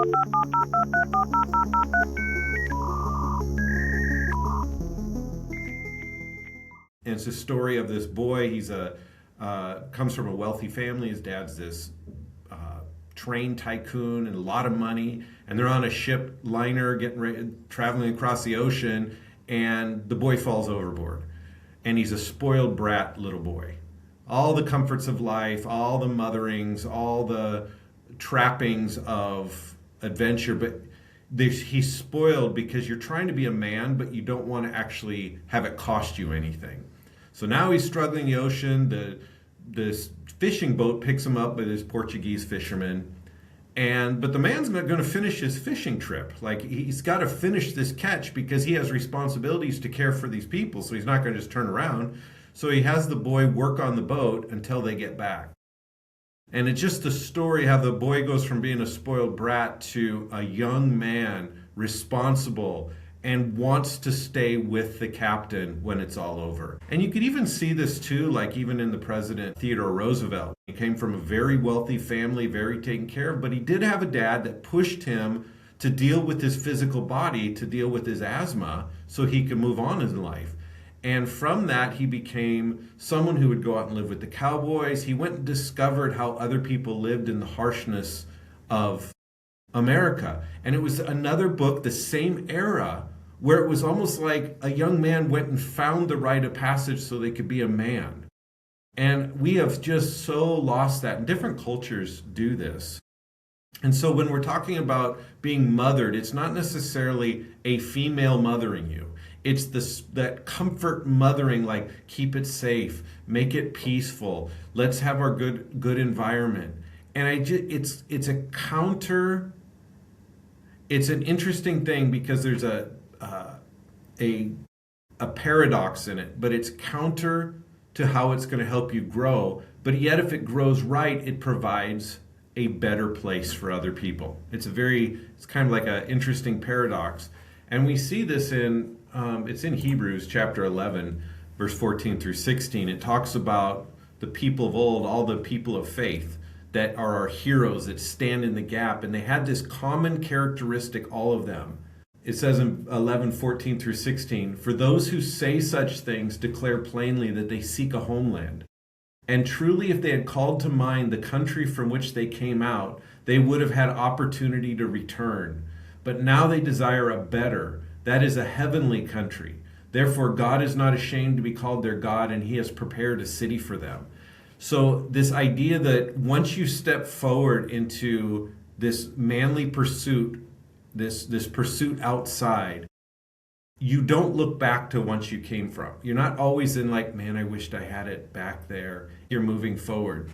And it's a story of this boy. He's comes from a wealthy family. His dad's this train tycoon and a lot of money. And they're on a ship liner traveling across the ocean. And the boy falls overboard. And he's a spoiled brat little boy. All the comforts of life, all the motherings, all the trappings of adventure, but he's spoiled because you're trying to be a man, but you don't want to actually have it cost you anything. So now he's struggling in the ocean. This fishing boat picks him up with his Portuguese fisherman. But the man's not going to finish his fishing trip. Like, he's got to finish this catch because he has responsibilities to care for these people. So he's not going to just turn around. So he has the boy work on the boat until they get back. And it's just the story how the boy goes from being a spoiled brat to a young man, responsible, and wants to stay with the captain when it's all over. And you could even see this too, like even in the president, Theodore Roosevelt. He came from a very wealthy family, very taken care of, but he did have a dad that pushed him to deal with his physical body, to deal with his asthma, so he could move on in life. And from that, he became someone who would go out and live with the cowboys. He went and discovered how other people lived in the harshness of America. And it was another book, the same era, where it was almost like a young man went and found the rite of passage so they could be a man. And we have just so lost that. And different cultures do this. And so when we're talking about being mothered, it's not necessarily a female mothering you. It's that comfort mothering, like keep it safe, make it peaceful, let's have our good environment. And it's a counter. It's an interesting thing because there's a paradox in it, but it's counter to how it's going to help you grow. But yet, if it grows right, it provides a better place for other people. It's kind of like an interesting paradox, and we see this in it's in Hebrews chapter 11, verse 14 through 16. It talks about the people of old, all the people of faith that are our heroes that stand in the gap, and they had this common characteristic, all of them. It says in 11:14 through 16, for those who say such things declare plainly that they seek a homeland. And truly, if they had called to mind the country from which they came out, they would have had opportunity to return. But now they desire a better, that is a heavenly country. Therefore, God is not ashamed to be called their God, and he has prepared a city for them. So this idea that once you step forward into this manly pursuit, this pursuit outside, you don't look back to once you came from. You're not always in like, man, I wished I had it back there. You're moving forward.